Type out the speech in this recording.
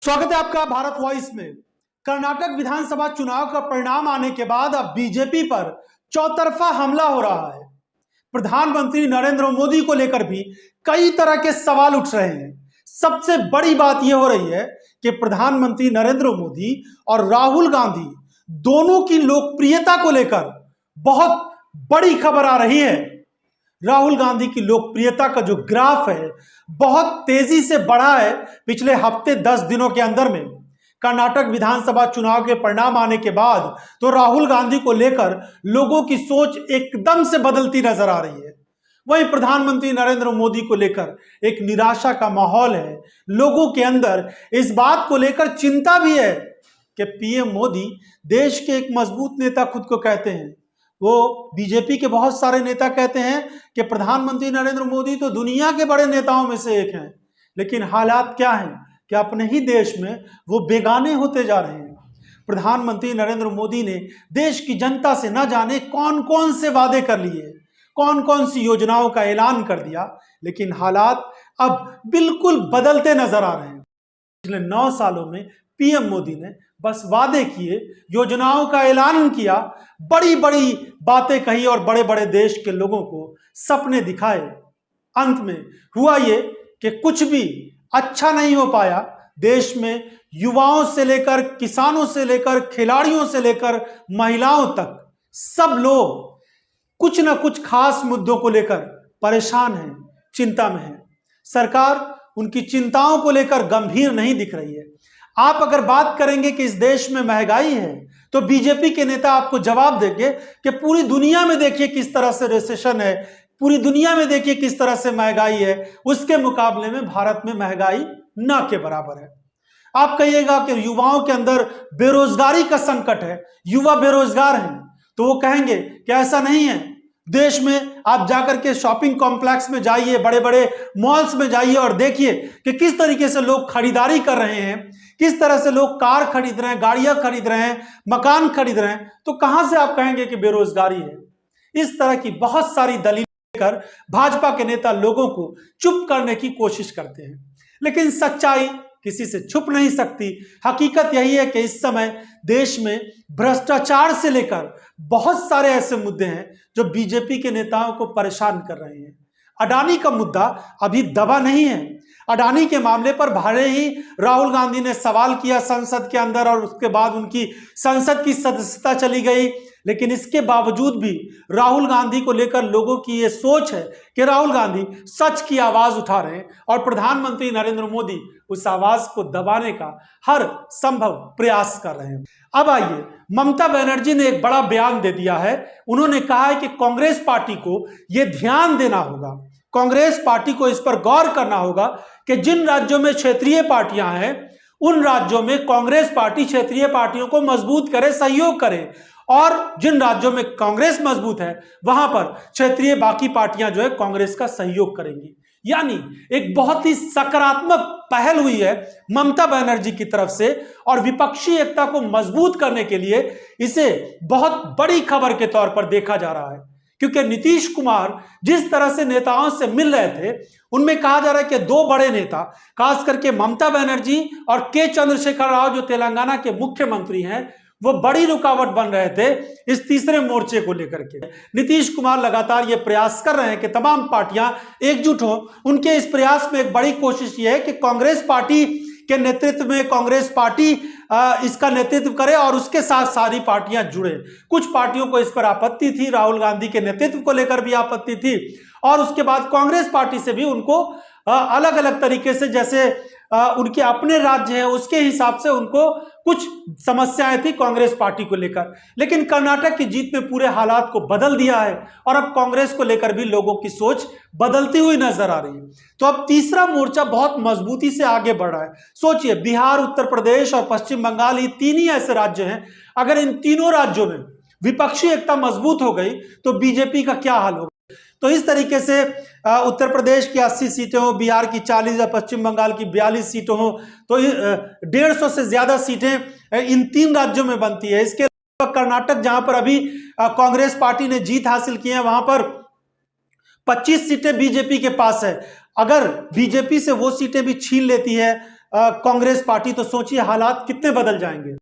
स्वागत है आपका भारत वॉइस में। कर्नाटक विधानसभा चुनाव का परिणाम आने के बाद अब बीजेपी पर चौतरफा हमला हो रहा है। प्रधानमंत्री नरेंद्र मोदी को लेकर भी कई तरह के सवाल उठ रहे हैं। सबसे बड़ी बात यह हो रही है कि प्रधानमंत्री नरेंद्र मोदी और राहुल गांधी दोनों की लोकप्रियता को लेकर बहुत बड़ी खबर आ रही है। राहुल गांधी की लोकप्रियता का जो ग्राफ है बहुत तेजी से बढ़ा है पिछले हफ्ते 10 दिनों के अंदर में। कर्नाटक विधानसभा चुनाव के परिणाम आने के बाद तो राहुल गांधी को लेकर लोगों की सोच एकदम से बदलती नजर आ रही है। वहीं प्रधानमंत्री नरेंद्र मोदी को लेकर एक निराशा का माहौल है। लोगों के अंदर इस बात को लेकर चिंता भी है कि पीएम मोदी देश के एक मजबूत नेता खुद को कहते हैं। वो बीजेपी के बहुत सारे नेता कहते हैं कि प्रधानमंत्री नरेंद्र मोदी तो दुनिया के बड़े नेताओं में से एक हैं, लेकिन हालात क्या हैं कि अपने ही देश में वो बेगाने होते जा रहे हैं। प्रधानमंत्री नरेंद्र मोदी ने देश की जनता से न जाने कौन कौन से वादे कर लिए, कौन कौन सी योजनाओं का ऐलान कर दिया, लेकिन हालात अब बिल्कुल बदलते नजर आ रहे हैं। पिछले 9 सालों में पीएम मोदी ने बस वादे किए, योजनाओं का ऐलान किया, बड़ी बड़ी बातें कही और बड़े बड़े देश के लोगों को सपने दिखाए। अंत में हुआ ये कि कुछ भी अच्छा नहीं हो पाया। देश में युवाओं से लेकर किसानों से लेकर खिलाड़ियों से लेकर महिलाओं तक सब लोग कुछ ना कुछ खास मुद्दों को लेकर परेशान हैं, चिंता में हैं। सरकार उनकी चिंताओं को लेकर गंभीर नहीं दिख रही है। आप अगर बात करेंगे कि इस देश में महंगाई है तो बीजेपी के नेता आपको जवाब देंगे कि पूरी दुनिया में देखिए किस तरह से रिसेशन है, पूरी दुनिया में देखिए किस तरह से महंगाई है, उसके मुकाबले में भारत में महंगाई ना के बराबर है। आप कहिएगा कि युवाओं के अंदर बेरोजगारी का संकट है, युवा बेरोजगार हैं, तो वो कहेंगे कि ऐसा नहीं है। देश में आप जाकर के शॉपिंग कॉम्प्लेक्स में जाइए, बड़े बड़े मॉल्स में जाइए और देखिए कि किस तरीके से लोग खरीदारी कर रहे हैं, किस तरह से लोग कार खरीद रहे हैं, गाड़ियां खरीद रहे हैं, मकान खरीद रहे हैं। तो कहां से आप कहेंगे कि बेरोजगारी है? इस तरह की बहुत सारी दलील लेकर भाजपा के नेता लोगों को चुप करने की कोशिश करते हैं, लेकिन सच्चाई किसी से छुप नहीं सकती। हकीकत यही है कि इस समय देश में भ्रष्टाचार से लेकर बहुत सारे ऐसे मुद्दे हैं जो बीजेपी के नेताओं को परेशान कर रहे हैं। अडानी का मुद्दा अभी दबा नहीं है। अडानी के मामले पर भले ही राहुल गांधी ने सवाल किया संसद के अंदर और उसके बाद उनकी संसद की सदस्यता चली गई, लेकिन इसके बावजूद भी राहुल गांधी को लेकर लोगों की यह सोच है कि राहुल गांधी सच की आवाज उठा रहे हैं और प्रधानमंत्री नरेंद्र मोदी उस आवाज को दबाने का हर संभव प्रयास कर रहे हैं। अब आइए, ममता बनर्जी ने एक बड़ा बयान दे दिया है। उन्होंने कहा है कि कांग्रेस पार्टी को यह ध्यान देना होगा, कांग्रेस पार्टी को इस पर गौर करना होगा कि जिन राज्यों में क्षेत्रीय पार्टियां हैं उन राज्यों में कांग्रेस पार्टी क्षेत्रीय पार्टियों को मजबूत करे, सहयोग करे, और जिन राज्यों में कांग्रेस मजबूत है वहां पर क्षेत्रीय बाकी पार्टियां जो है कांग्रेस का सहयोग करेंगी। यानी एक बहुत ही सकारात्मक पहल हुई है ममता बनर्जी की तरफ से और विपक्षी एकता को मजबूत करने के लिए इसे बहुत बड़ी खबर के तौर पर देखा जा रहा है। क्योंकि नीतीश कुमार जिस तरह से नेताओं से मिल रहे थे उनमें कहा जा रहा है कि 2 बड़े नेता, खास करके ममता बनर्जी और के चंद्रशेखर राव जो तेलंगाना के मुख्यमंत्री हैं, वो बड़ी रुकावट बन रहे थे इस तीसरे मोर्चे को लेकर के। नीतीश कुमार लगातार ये प्रयास कर रहे हैं कि तमाम पार्टियां एकजुट हो। उनके इस प्रयास में एक बड़ी कोशिश ये है कि कांग्रेस पार्टी के नेतृत्व में कांग्रेस पार्टी इसका नेतृत्व करे और उसके साथ सारी पार्टियां जुड़े। कुछ पार्टियों को इस पर आपत्ति थी, राहुल गांधी के नेतृत्व को लेकर भी आपत्ति थी, और उसके बाद कांग्रेस पार्टी से भी उनको अलग अलग तरीके से, जैसे उनके अपने राज्य हैं उसके हिसाब से उनको कुछ समस्याएं थी कांग्रेस पार्टी को लेकर। लेकिन कर्नाटक की जीत ने पूरे हालात को बदल दिया है और अब कांग्रेस को लेकर भी लोगों की सोच बदलती हुई नजर आ रही है। तो अब तीसरा मोर्चा बहुत मजबूती से आगे बढ़ रहा है। सोचिए, बिहार, उत्तर प्रदेश और पश्चिम बंगाल, ये 3 ही ऐसे राज्य हैं, अगर इन तीनों राज्यों में विपक्षी एकता मजबूत हो गई तो बीजेपी का क्या हाल होगा। तो इस तरीके से उत्तर प्रदेश की 80 सीटें हो, बिहार की 40 और पश्चिम बंगाल की 42 सीटें हो, तो 150 से ज्यादा सीटें इन 3 राज्यों में बनती है। इसके अलावा कर्नाटक, जहां पर अभी कांग्रेस पार्टी ने जीत हासिल की है, वहां पर 25 सीटें बीजेपी के पास है। अगर बीजेपी से वो सीटें भी छीन लेती है कांग्रेस पार्टी, तो सोचिए हालात कितने बदल जाएंगे।